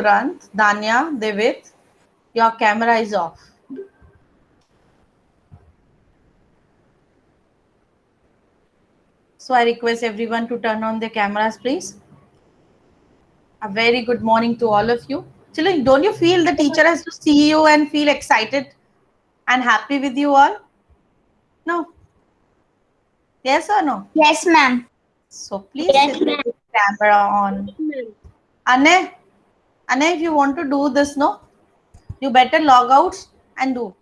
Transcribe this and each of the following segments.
Grant, Danya, Devit, your camera is off. So I request everyone to turn on their cameras, please. A very good morning to all of you. Children, don't you feel the teacher has to see you and feel excited and happy with you all? No? Yes or no? Yes, ma'am. So please Yes, sit with ma'am. the camera on. Ane, if you want to do this, no, you better log out and do.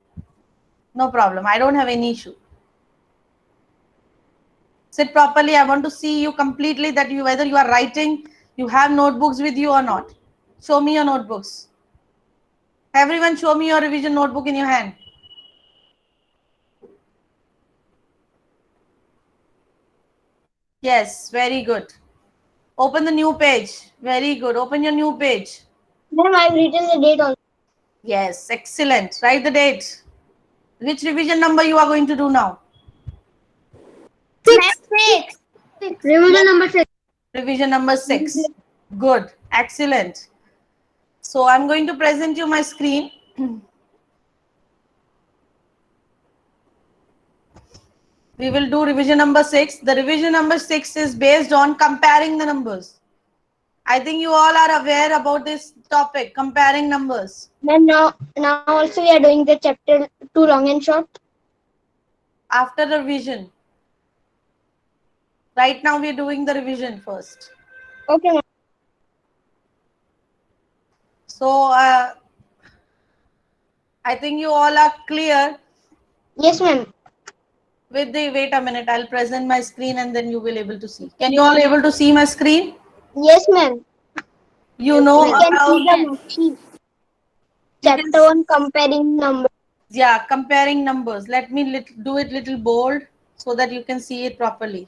No problem. I don't have any issue. Sit properly. I want to see you completely that you whether you are writing, you have notebooks with you or not. Show me your notebooks. Everyone show me your revision notebook in your hand. Yes, very good. Open the new page. Very good. Open your new page. Ma'am, I've written the date also. Yes, excellent. Write the date. Which revision number you are going to do now? Ma'am, six. Revision number 6. Revision number 6. Good. Excellent. So I'm going to present you my screen. We will do revision number 6. The revision number 6 is based on comparing the numbers. I think you all are aware about this topic, comparing numbers. Ma'am, now also we are doing the chapter 2 long and short. After the revision. Right now we are doing the revision first. Okay, ma'am. So I think you all are clear. Yes, ma'am. With the wait a minute, I'll present my screen and then you will able to see. Can you all able to see my screen? Yes, ma'am. You know We can see about the worksheet. Chapter 1 comparing numbers. yeah, comparing numbers. Let me do it little bold so that you can see it properly.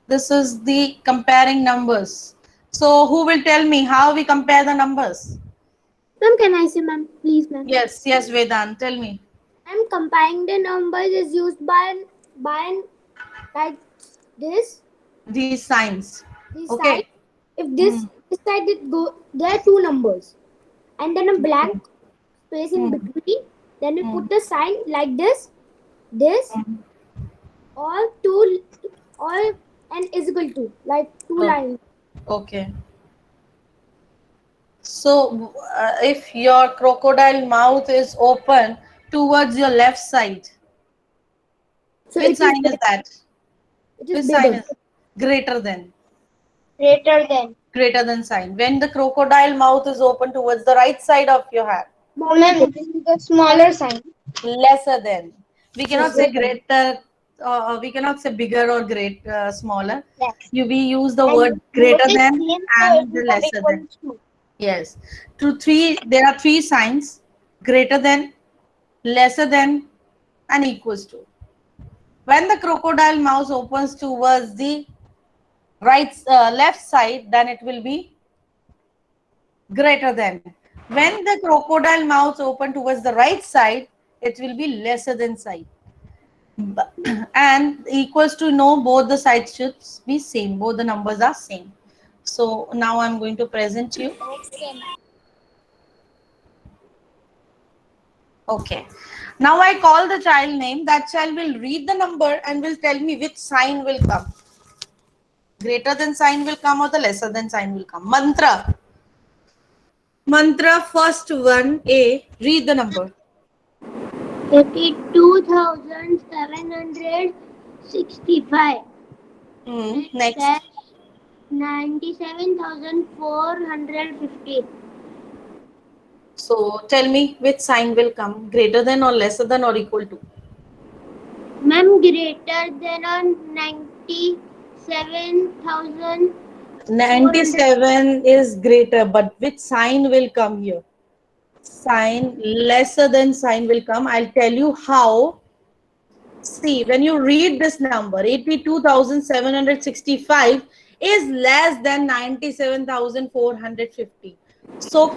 This is the comparing numbers. So who will tell me how we compare the numbers? Ma'am, can I say, ma'am? Please, ma'am. Yes, Vedant, tell me. I'm comparing the numbers is used by like this. These signs. This Okay. side. If this side it go, there are two numbers, and then a blank space in between. Then we put the sign like this, or two, or and is equal to like two lines. Okay. So if your crocodile mouth is open towards your left side, So which it sign is is that? it Which is sign bigger. is greater than? Greater than. Greater than sign. When the crocodile mouth is open towards the right side of your hand. Ma'am, this is the smaller sign. Lesser than. We cannot say Lesser than. greater, we cannot say bigger or smaller. Yes. We use the And word greater both is than same, so it and the become lesser equal than. to. Yes. There are three signs: greater than, lesser than, and equals to. When the crocodile mouth opens towards the left side, then it will be greater than. When the crocodile mouth open towards the right side, it will be lesser than side. And equals to, no, both the sides should be same. Both the numbers are same. So now I'm going to present you. Okay. Now I call the child name. That child will read the number and will tell me which sign will come. Greater than sign will come or the lesser than sign will come. Mantra. Mantra, first one, A. Read the number. 32,765. Next. 97,450. So tell me which sign will come. Greater than or lesser than or equal to. Ma'am, greater than or 97,000. 97 is greater, but which sign will come here? Sign lesser than sign will come. I'll tell you how. See, when you read this number, 82,765 is less than 97,450. So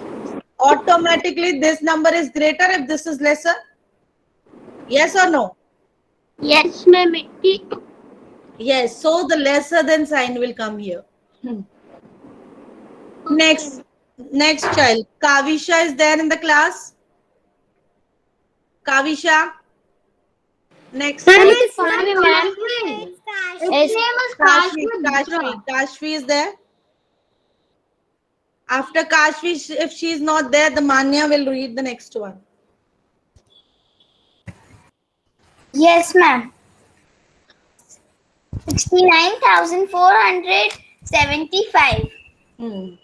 automatically this number is greater if this is lesser. Yes or no? Yes, ma'am. Yes, so the lesser than sign will come here. Next, next child. Kavisha is there in the class. Kavisha. Next Ma'am, child. it's Kashvi, ma'am. Its name is Kashvi. Kashvi Kashvi. Mitra. Kashvi is there. After Kashvi, if she is not there, the Manya will read the next one. Yes, ma'am. 69,475. Hmm.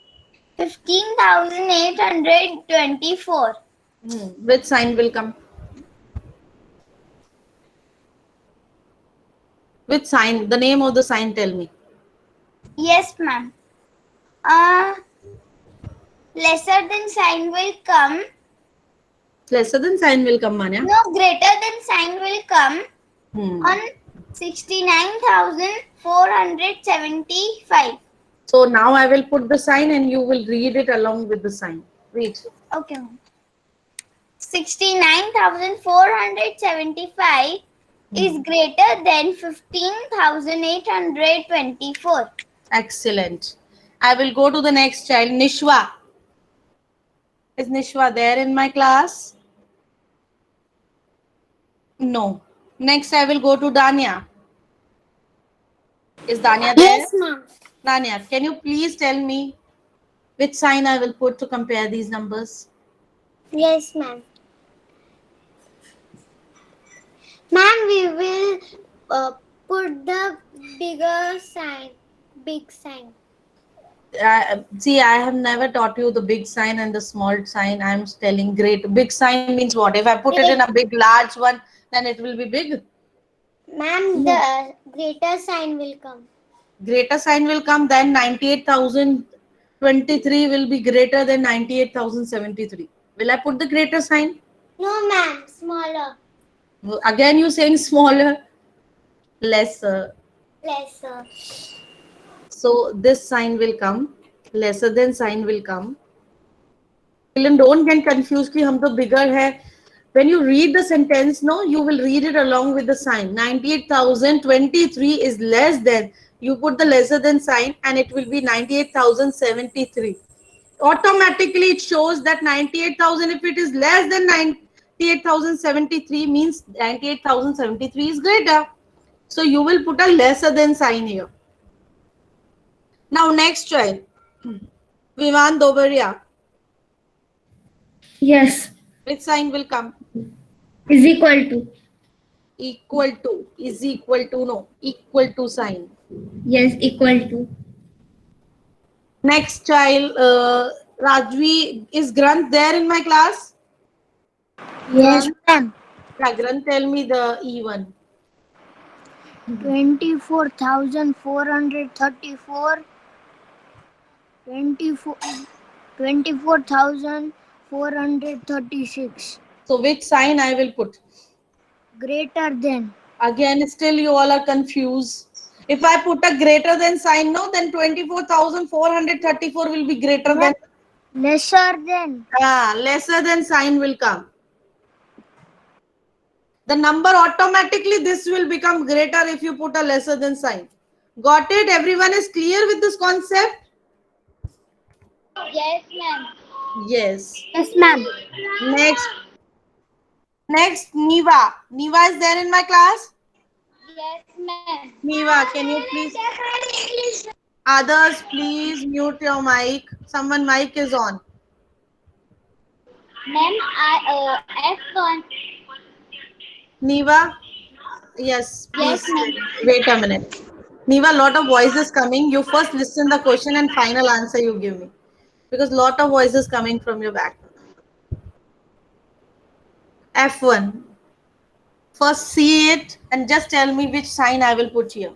15,824. Which sign will come? Which sign? The name of the sign, tell me. Yes, ma'am. Lesser than sign will come. Lesser than sign will come, Manya. No, greater than sign will come Hmm. on 69,475. So now I will put the sign and you will read it along with the sign. Read. Okay, ma'am. 69,475 is greater than 15,824. Excellent. I will go to the next child, Nishwa. Is Nishwa there in my class? No. Next, I will go to Danya. Is Danya there? Yes, ma'am. Danya, can you please tell me which sign I will put to compare these numbers? Yes, ma'am. Ma'am, we will put the bigger sign, big sign. See, I have never taught you the big sign and the small sign. I'm telling great. Big sign means what? If I put it in a big, large one, then it will be big. Ma'am, the greater sign will come. Greater sign will come, then 98,023 will be greater than 98,073. Will I put the greater sign? No, ma'am, smaller. Again, you saying smaller, lesser. Lesser. So this sign will come, lesser than sign will come. Children, don't get confused कि हम तो bigger है. When you read the sentence, no, you will read it along with the sign. 98,023 is less than. You put the lesser than sign and it will be 98,073. Automatically it shows that 98,000, if it is less than 98,073, means 98,073 is greater. So you will put a lesser than sign here. Now next child, Vivan Dobaria. Yes, Which sign will come? is equal to. Equal to, is equal to, no, equal to sign. Yes, equal to. Next child, Rajvi, is Granth there in my class? Yes, ma'am. Yeah, Granth, tell me the E1. 24,434. 24,436. So which sign I will put? Greater than. Again, still you all are confused. If I put a greater than sign, no, then 24,434 will be greater than. Lesser than. Lesser than sign will come. The number automatically, this will become greater if you put a lesser than sign. Got it? Everyone is clear with this concept? Yes, ma'am. Yes. Yes, ma'am. Next, Niva. Niva is there in my class? Yes, ma'am. Niva, can you please? Others, please mute your mic. Someone mic is on. Ma'am, F1. Niva? Yes, please. Yes, ma'am. Wait a minute. Niva, lot of voices coming. You first listen the question and final answer you give me. Because lot of voices coming from your back. F1. First see it and just tell me which sign I will put here.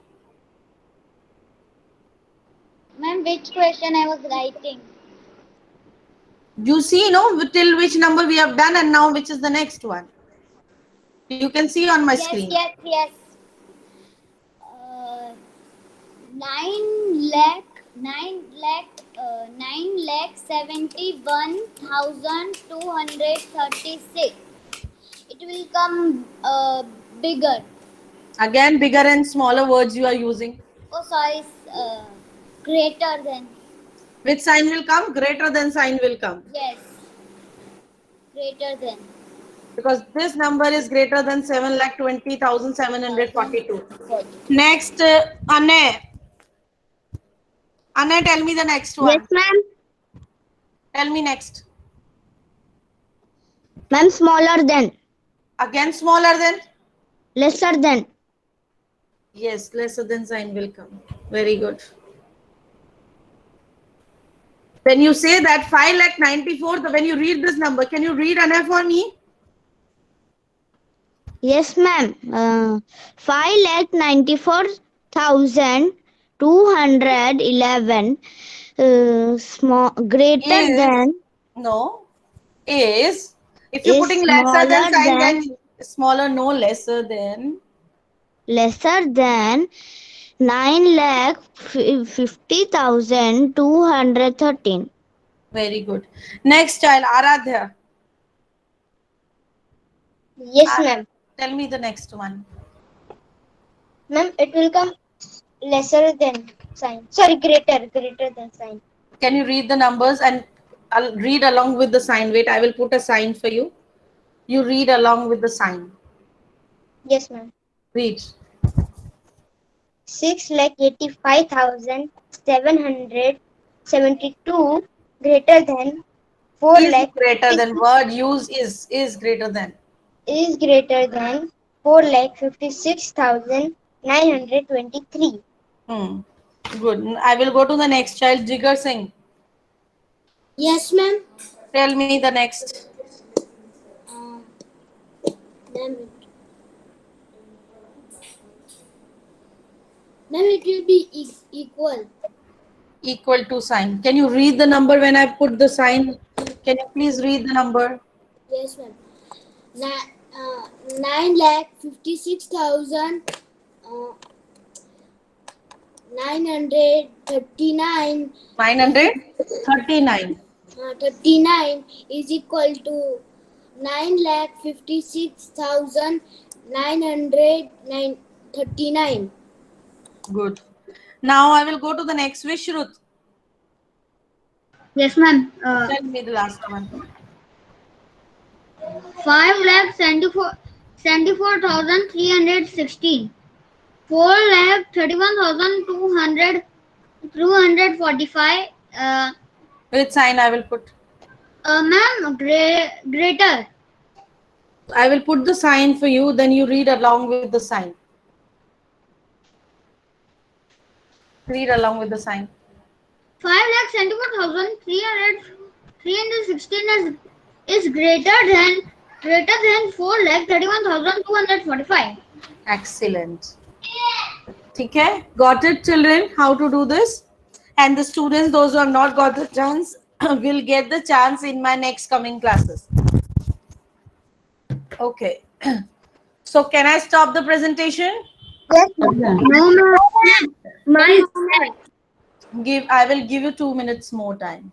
Ma'am, which question I was writing? You see, no, till which number we have done and now which is the next one. You can see on my Yes, screen. yes. 9,71,236. It will come bigger. Again, bigger and smaller words you are using. Oh, sorry. Greater than. Which sign will come? Greater than sign will come. Yes. Greater than. Because this number is greater than 7,20,742. Next, Anne. Anne, tell me the next one. Yes, ma'am. Tell me next. Ma'am, smaller than, Again, smaller than. lesser than. Yes, lesser than sign will come. Very good. When you say that 5,94,000, when you read this number, can you read Anna for me? Yes, ma'am. 5,94,211. Small, greater Is than, no is if you're is putting lesser than smaller sign, than, then smaller, no, lesser than. lesser than 9,50,213. Very good. Next child, Aradhya. Yes, ma'am. Tell me the next one. Ma'am, it will come lesser than sign. Sorry, greater than sign. Can you read the numbers and I'll read along with the sign. Wait, I will put a sign for you. You read along with the sign. Yes, ma'am. Read. 6,85,772 greater than 4 Is lakh greater than. Word use is greater than. is greater than 4,56,923. Good. I will go to the next child, Jigar Singh. Yes, ma'am. Tell me the next. Ma'am, it will be equal. Equal to sign. Can you read the number when I put the sign? Can you please read the number? Yes, ma'am. 9,56,939 939. 39 is equal to 9,56,939. Good. Now I will go to the next. Vishrut. Yes, ma'am. Tell me the last one. 5,74,316. 4,31,245. Which sign I will put? Ma'am, greater. I will put the sign for you. Then you read along with the sign. Read along with the sign. 5,74,316 is greater than 4,31,245. Excellent. Okay. Got it, children? How to do this? And the students, those who have not got the chance, will get the chance in my next coming classes. Okay. So can I stop the presentation? Yes, No, ma'am. Mine. I will give you 2 minutes more time.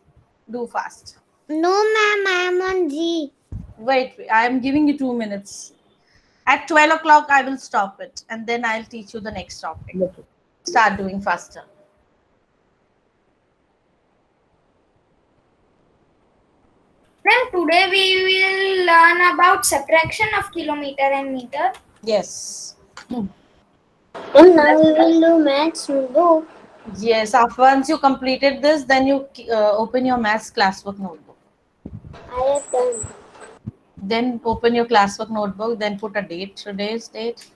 Do fast. no, ma'am, I am on G. Wait, I am giving you 2 minutes. At 12 o'clock, I will stop it and then I'll teach you the next topic. Start doing faster. Ma'am, today we will learn about subtraction of kilometer and meter. Yes. And now we will do maths notebook. Yes. Once you completed this, then you open your maths classwork notebook. I have done. Then open your classwork notebook. Then put a date. Today's date.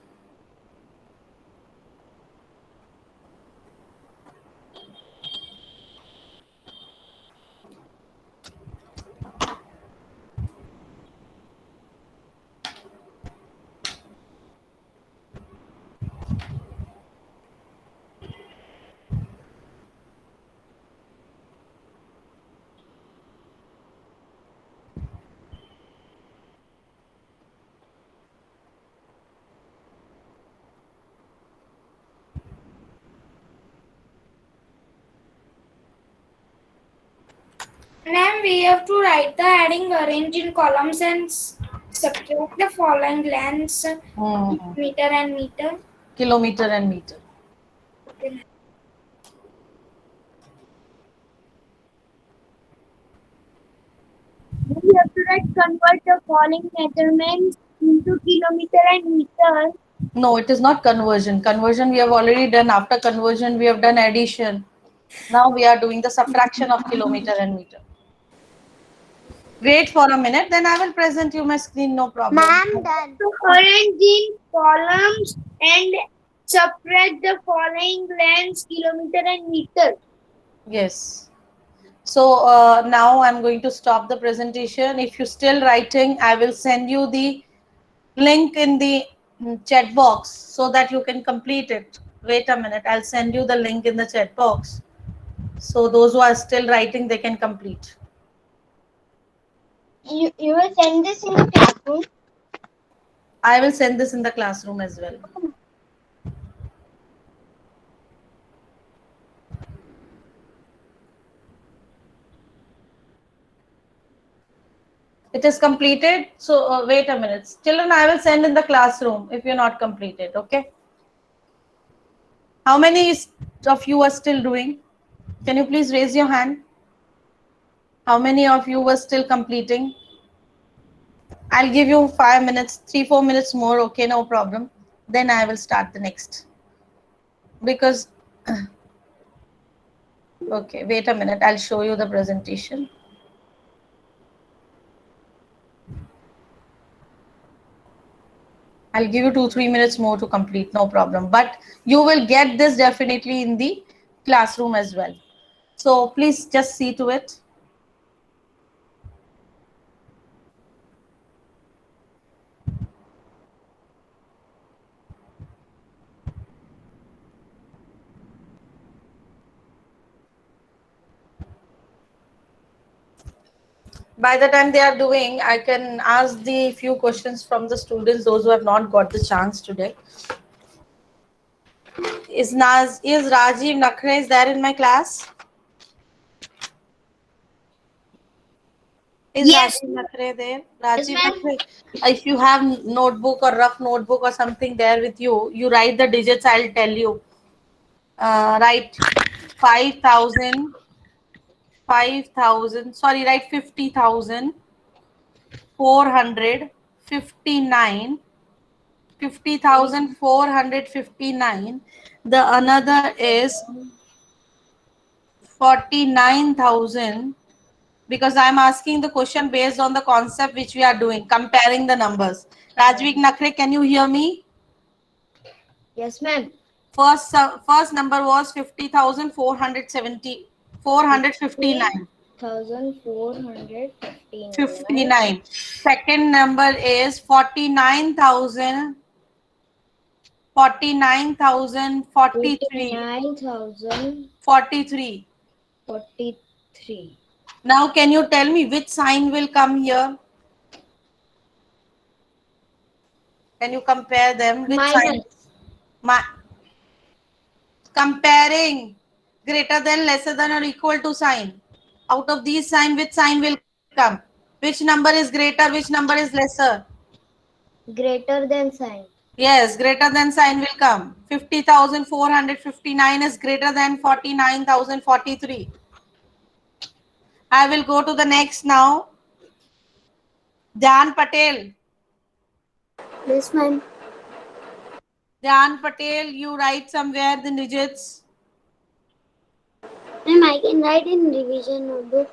Ma'am, we have to write the adding arrange in columns and subtract the following lengths, meter and meter. kilometer and meter. Okay. We have to convert the following measurements into kilometer and meter. No, it is not conversion. Conversion we have already done. After conversion, we have done addition. Now we are doing the subtraction of kilometer and meter. Wait for a minute, then I will present you my screen, no problem. Ma'am, done. To arrange in columns and subtract the following lengths, kilometer and meter. Yes. So now I'm going to stop the presentation. If you're still writing, I will send you the link in the chat box so that you can complete it. Wait a minute, I'll send you the link in the chat box. So those who are still writing, they can complete. You will send this in the classroom. I will send this in the classroom as well. It is completed. So wait a minute. Children, I will send in the classroom if you're not completed. Okay. How many of you are still doing? Can you please raise your hand? How many of you were still completing? I'll give you 5 minutes, 3-4 minutes more. Okay, no problem. Then I will start the next. Because, okay, wait a minute. I'll show you the presentation. I'll give you 2-3 minutes more to complete, no problem. But you will get this definitely in the classroom as well. So please just see to it. By the time they are doing, I can ask the few questions from the students, those who have not got the chance today. Is Rajiv Nakhre is there in my class? Is Yes. Rajiv Nakhre there? Yes, Rajiv ma'am. Nakhre, if you have notebook or rough notebook or something there with you, you write the digits, I'll tell you. Write 5,000, 5,000, sorry, write 50,000, 459, 50,459. The another is 49,000, because I'm asking the question based on the concept which we are doing, comparing the numbers. Rajvik Nakhre, can you hear me? Yes, ma'am. First number was 50,470, 459. 1,459. 59. Second number is 49,000, 49,043. 43. 43. Now, can you tell me which sign will come here? Can you compare them? Which sign? Comparing greater than, lesser than, or equal to sign. Out of these sign, which sign will come? Which number is greater? Which number is lesser? Greater than sign. Yes, greater than sign will come. 50,459 is greater than 49,043. I will go to the next now. Jan Patel. Yes, ma'am. Jan Patel, you write somewhere the digits. Ma'am, I can write in revision notebook.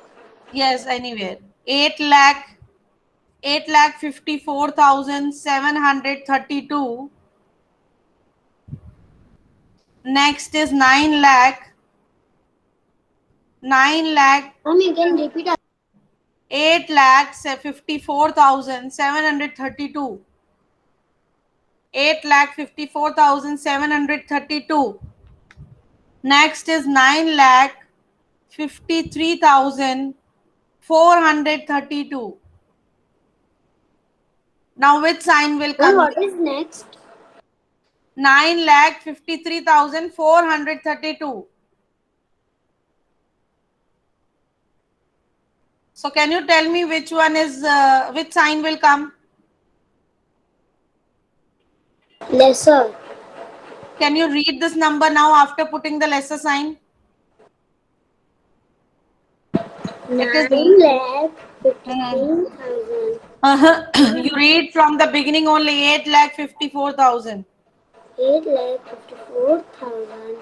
Yes, anywhere. 8,54,732. Next is 9 lakh. 9 lakh. Ma'am, you can repeat. 8,54,732. 8,54,732. Next is 9,53,432. Now which sign will come? What is next? 9,53,432. So can you tell me which one is, which sign will come? Lesser. Can you read this number now after putting the lesser sign? It is 9,53,000. you read from the beginning only 8,54,000. 8,54,000.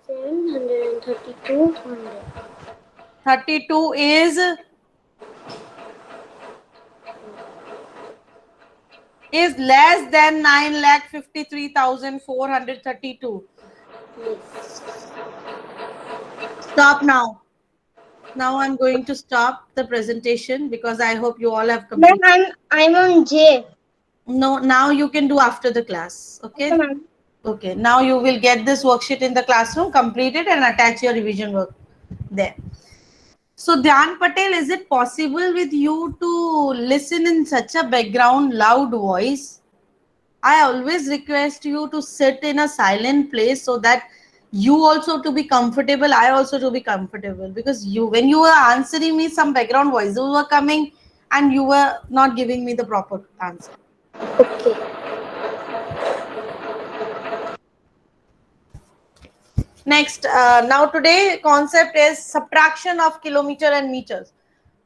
732. 32 is less than 9,53,432. Stop now. Now I'm going to stop the presentation because I hope you all have completed. Ma'am, I'm on J. No, now you can do after the class. Okay. Ma'am. Okay. Now you will get this worksheet in the classroom, complete it and attach your revision work there. So Dhyan Patel, is it possible with you to listen in such a background loud voice? I always request you to sit in a silent place so that you also to be comfortable, I also to be comfortable, because when you were answering me, some background voices were coming and you were not giving me the proper answer. Okay. Next, now today concept is subtraction of kilometer and meters.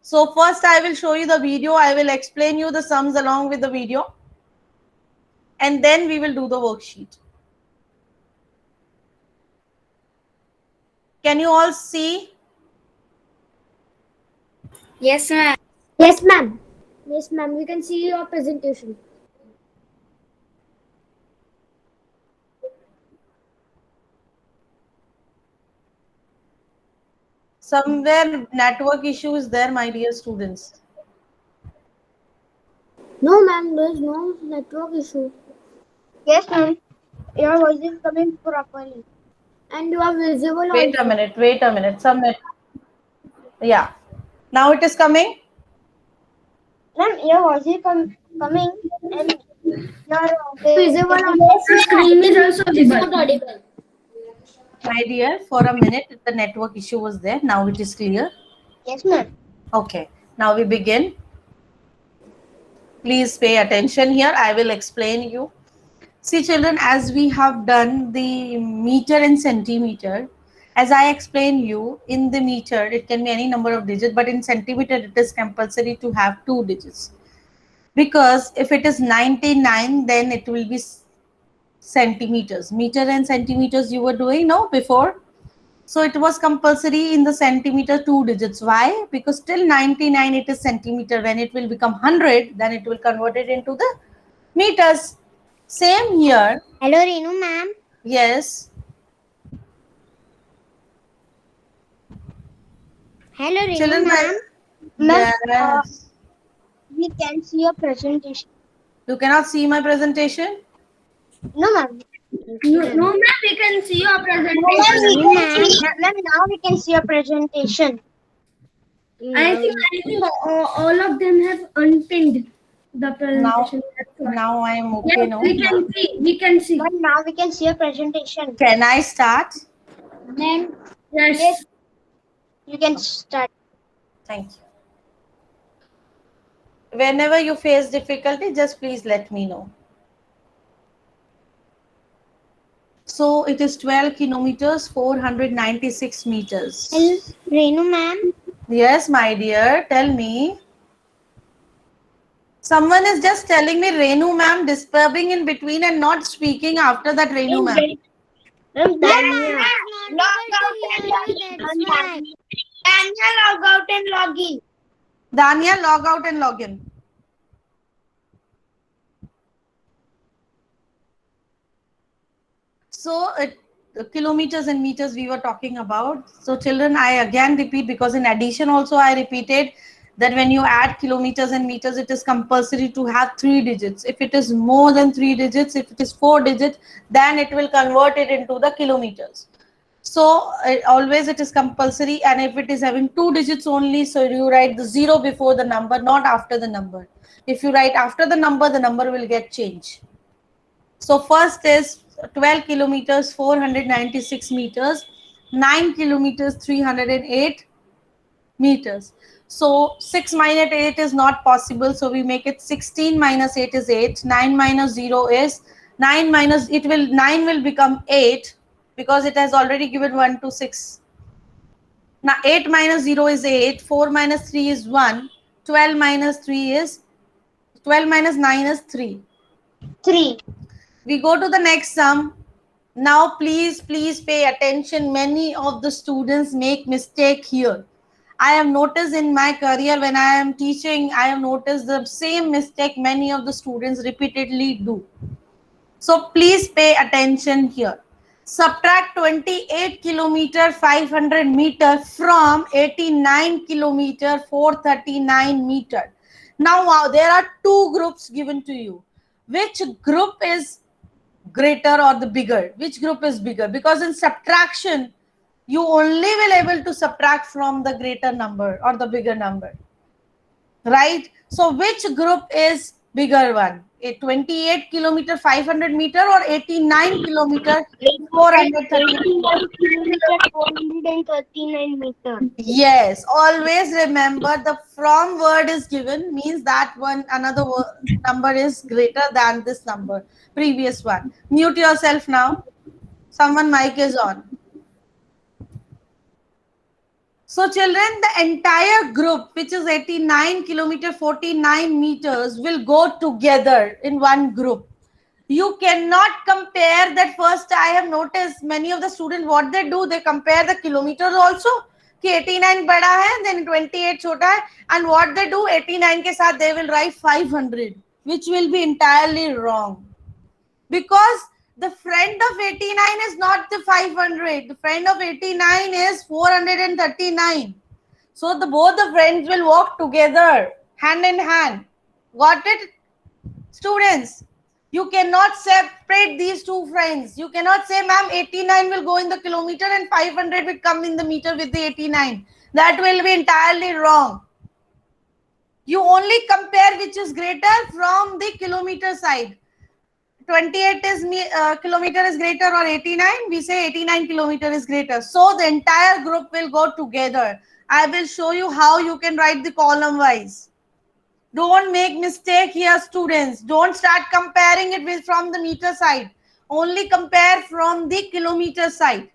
So first I will show you the video. I will explain you the sums along with the video. And then we will do the worksheet. Can you all see? Yes, ma'am. Yes, ma'am. Yes, ma'am. We can see your presentation. Somewhere network issue is there, my dear students. No, ma'am. There is no network issue. Yes, ma'am. Your voice is coming properly. And you are visible Wait also. a minute. Yeah. Now it is coming. Ma'am, your voice is coming and your Visible also. Screen is also visible. Audible. My dear, for a minute the network issue was there. Now it is clear. Yes, ma'am. Okay. Now we begin. Please pay attention here. I will explain you. See children, as we have done the meter and centimeter, as I explained you, in the meter it can be any number of digits, but in centimeter it is compulsory to have 2 digits. Because if it is 99, then it will be centimeters. Meter and centimeters you were doing, no, before. So it was compulsory in the centimeter 2 digits. Why? Because till 99 it is centimeter. When it will become 100, then it will convert it into the meters. Same here. Hello, Renu, ma'am. Yes. Hello, Renu, Children, ma'am. Ma'am, yes. we can see your presentation. You cannot see my presentation? No, ma'am. No, ma'am. We can see your presentation. Ma'am, now we can see your presentation. I think all of them have unpinned the presentation. Now I am okay. Yes, No? we can see. We can see. But now we can see your presentation. Can I start? Ma'am, Yes. you can start. Thank you. Whenever you face difficulty, just please let me know. So it is 12 kilometers, 496 meters. Renu, ma'am. Yes, my dear, tell me. Someone is just telling me Renu ma'am, disturbing in between and not speaking after that Renu ma'am. Daniel, log out and log in. Daniel, log out and log in. So kilometers and meters we were talking about. So children, I again repeat, because in addition also I repeated that when you add kilometers and meters, it is compulsory to have 3 digits. If it is more than 3 digits, if it is 4 digits, then it will convert it into the kilometers. So always it is compulsory, and if it is having 2 digits only, so you write the 0 before the number, not after the number. If you write after the number will get changed. So first is 12 kilometers, 496 meters, 9 kilometers, 308 meters. So 6 minus 8 is not possible. So we make it 16 minus 8 is 8. 9 minus 0 is 9 will become 8 because it has already given 1 to 6. Now 8 minus 0 is 8, 4 minus 3 is 1, 12 minus 3 is 12 minus 9 is 3. 3. We go to the next sum. Now please pay attention. Many of the students make mistake here. I have noticed in my career when I am teaching, I have noticed the same mistake many of the students repeatedly do. So please pay attention here. Subtract 28 kilometer 500 meter from 89 kilometer 439 meter. Now there are two groups given to you. Which group is greater or the bigger? Which group is bigger? Because in subtraction, you only will able to subtract from the greater number or the bigger number, right? So which group is bigger one? A 28 kilometer 500 meter or 89 kilometer 439? 439 meters. Yes, always remember the from word is given means that one another number is greater than this number, previous one. Mute yourself now. Someone mic is on. So children, the entire group, which is 89 kilometer 49 meters, will go together in one group. You cannot compare that. First, I have noticed many of the students, what they do, they compare the kilometers also. कि 89 बड़ा है, then 28 छोटा है, and what they do, 89 के साथ they will write 500, which will be entirely wrong. Because the friend of 89 is not the 500. The friend of 89 is 439. So both the friends will walk together, hand in hand. Got it, students? You cannot separate these two friends. You cannot say, ma'am, 89 will go in the kilometer and 500 will come in the meter with the 89. That will be entirely wrong. You only compare which is greater from the kilometer side. 28 is kilometer is greater or 89, we say 89 kilometer is greater. So the entire group will go together. I will show you how you can write the column wise. Don't make mistake here, students. Don't start comparing it with from the meter side. Only compare from the kilometer side.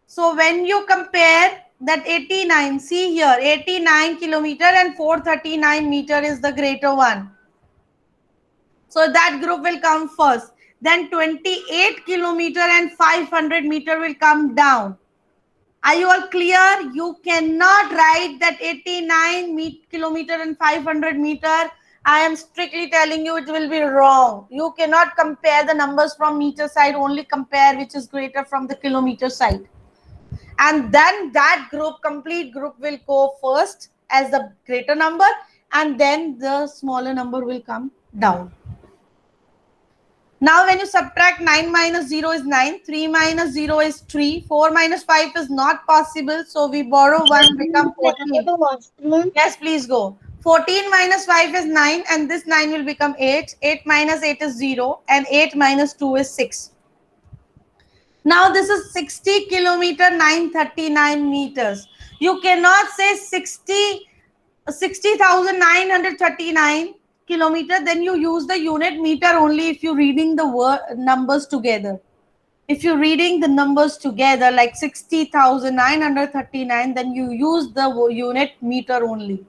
So when you compare that 89, see here, 89 kilometer and 439 meter is the greater one. So that group will come first. Then 28 kilometer and 500 meter will come down. Are you all clear? You cannot write that 89 kilometer and 500 meter. I am strictly telling you it will be wrong. You cannot compare the numbers from meter side, only compare which is greater from the kilometer side. And then that group, complete group will go first as the greater number, and then the smaller number will come down. Now when you subtract 9 minus 0 is 9, 3 minus 0 is 3, 4 minus 5 is not possible. So we borrow 1, become 14. Yes, please go. 14 minus 5 is 9 and this 9 will become 8. 8 minus 8 is 0 and 8 minus 2 is 6. Now this is 60 kilometer 939 meters. You cannot say 60,939 kilometer, then you use the unit meter only if you're reading the numbers together. If you're reading the numbers together like 60,939, then you use the unit meter only.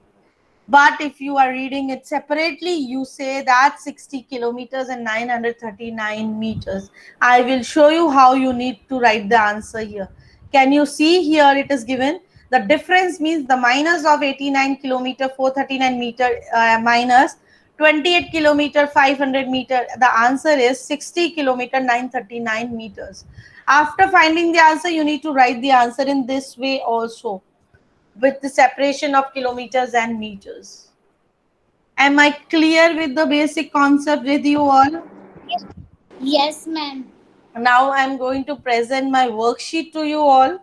But if you are reading it separately, you say that 60 kilometers and 939 meters. I will show you how you need to write the answer here. Can you see here it is given? The difference means the minus of 89 kilometer 439 meter minus 28 kilometer 500 meter. The answer is 60 kilometer 939 meters. After finding the answer, you need to write the answer in this way also, with the separation of kilometers and meters. Am I clear with the basic concept with you all? Yes, ma'am. Now I am going to present my worksheet to you all.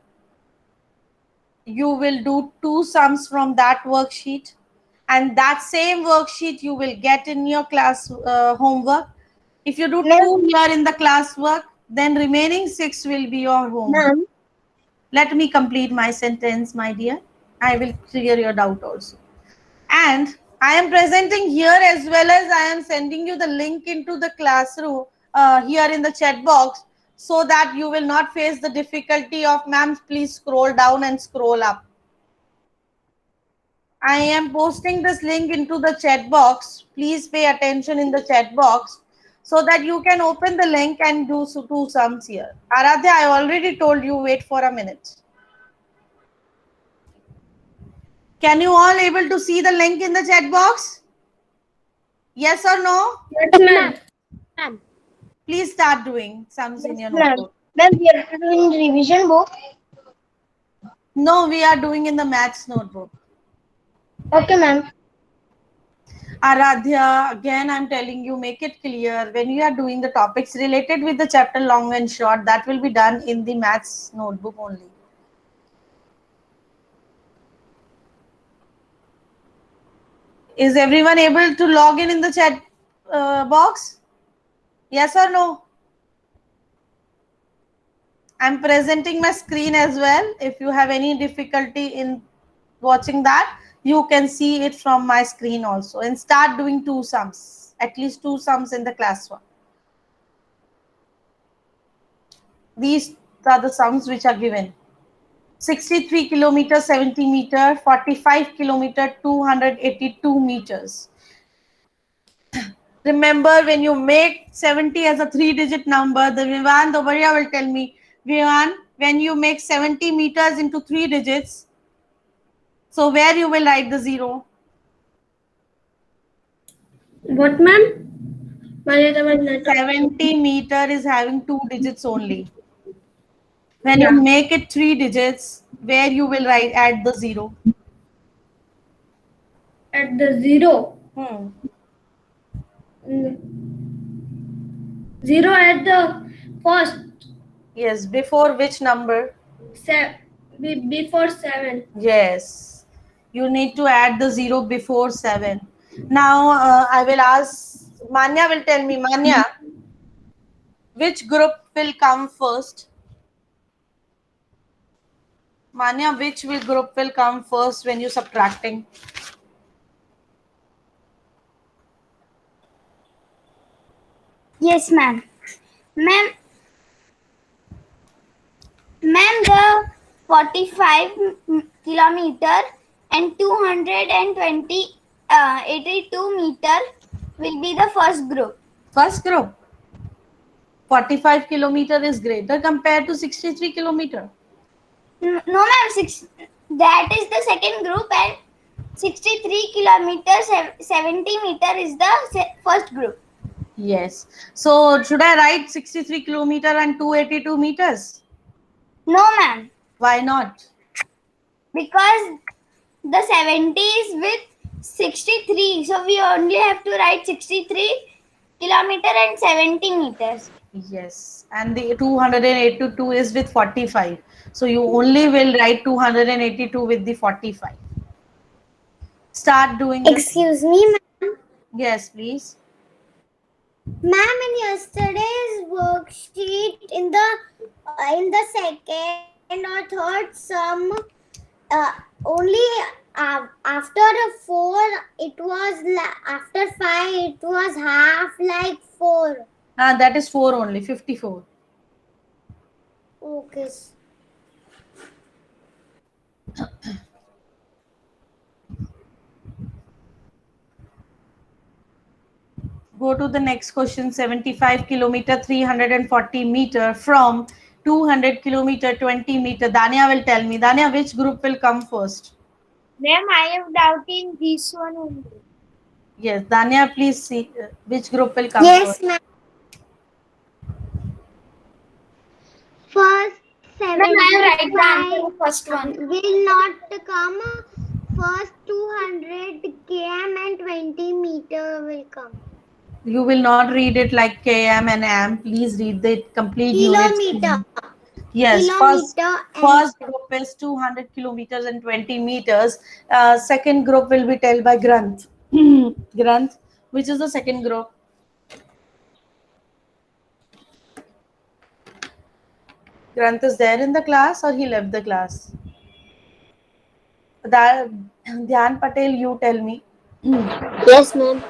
You will do 2 sums from that worksheet, and that same worksheet you will get in your class homework. If you do 2 here in the classwork, then remaining 6 will be your homework. Let me complete my sentence, my dear. I will clear your doubt also. And I am presenting here as well as I am sending you the link into the classroom here in the chat box, so that you will not face the difficulty of, ma'am, please scroll down and scroll up. I am posting this link into the chat box. Please pay attention in the chat box so that you can open the link and do two sums here. Aradhya, I already told you, wait for a minute. Can you all able to see the link in the chat box? Yes or no? Yes, ma'am. Ma'am. Please start doing sums in Yes, your ma'am. notebook. Ma'am, we have to do in revision book. No, we are doing in the maths notebook. Okay, ma'am. Aradhya, again, I'm telling you, make it clear when you are doing the topics related with the chapter long and short, that will be done in the maths notebook only. Is everyone able to log in the chat box? Yes or no? I'm presenting my screen as well. If you have any difficulty in watching that, you can see it from my screen also, and start doing two sums, at least two sums in the class one. These are the sums which are given. 63 kilometers, 70 meter, 45 kilometer, 282 meters. Remember, when you make 70 as a 3-digit number, the Vivan Dobaria will tell me, Vivan, when you make 70 meters into 3 digits, so where you will write the 0? What, ma'am? 70 meter is having 2 digits only. When you make it 3 digits, where you will write add the 0? At the 0. 0 at the first. Yes, before which number? Before 7. Yes, you need to add the 0 before 7. Now I will ask, Manya will tell me, Manya, which group will come first? Manya, which group will come first when you subtracting? Yes, ma'am. Ma'am, the 45 kilometer and 282 meter will be the first group. First group. 45 kilometer is greater compared to 63 kilometer. No, ma'am, that is the second group, and 63 kilometers, 70 meter is the first group. Yes. So should I write 63 kilometer and 282 meters? No, ma'am, Why not? because the 70 is with 63, so we only have to write 63 kilometer and 70 meters. Yes. And the 282 is with 45. So you only will write 282 with the 45. Start doing this. Excuse me, ma'am. Yes, please. Ma'am, in yesterday's worksheet, in the second or third sum, only after 4, it was after 5, it was half like 4. That is 4 only, 54. Okay. Go to the next question. 75 kilometer, 340 meter from 200 kilometer, 20 meter. Dania will tell me. Dania, which group will come first? Ma'am, I am doubting this one only. Yes, Dania, please see which group will come Yes, first. ma'am. First, Ma'am, I write the answer 75 first one. will not come. First 200 km and 20 meter will come. You will not read it like km and am. Please read the complete Kilometer. units. Yes, Kilometer first group is 200 kilometers and 20 meters. Second group will be told by Granth. Granth, which is the second group? Granth is there in the class or he left the class? That Dhyan Patel, you tell me. Yes, ma'am.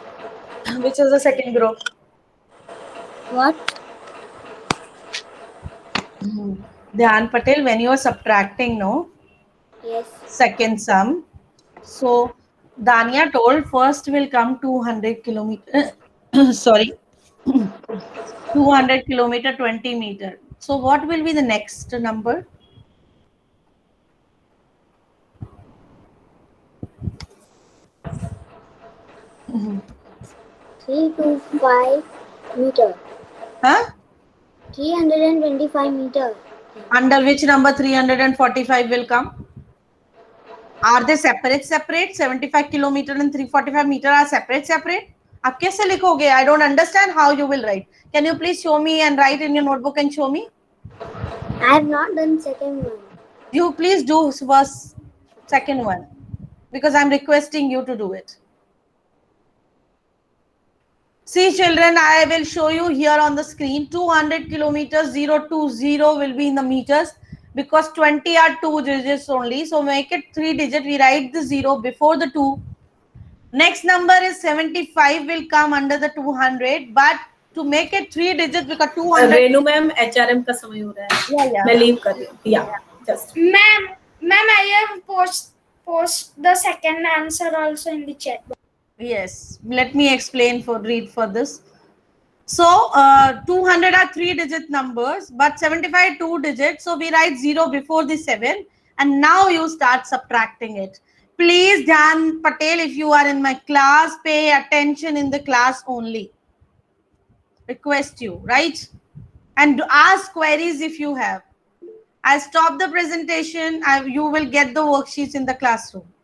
Which is the second group? What? Dhyan Patel, when you are subtracting, no? Yes. Second sum. So, Dania told first will come 200 kilometer. Sorry. 200 kilometer, 20 meter. So, what will be the next number? Mhm. 325 meter. Huh? 325 meter. Under which number 345 will come? Are they separate? 75 kilometer and 345 meter are separate? आप कैसे लिखोगे? I don't understand how you will write. Can you please show me and write in your notebook and show me? I have not done second one. You please do first, second one, because I'm requesting you to do it. See, children, I will show you here on the screen. 200 kilometers, 020 will be in the meters, because 20 are 2 digits only. So make it 3 digit. We write the 0 before the 2. Next number is 75 will come under the 200, but to make it 3 digits, because 200. Renu ma'am HRM का समय हो रहा है. Yeah. मैं leave कर रही हूँ. Yeah, just. Ma'am, I have post the second answer also in the chat box. Yes, let me read for this. So 200 are 3 digit numbers, but 75 2 digits. So we write 0 before the 7, and now you start subtracting it. Please, Dhyan Patel, if you are in my class, pay attention in the class only. Request you, right? And ask queries if you have. I'll stop the presentation. You will get the worksheets in the classroom.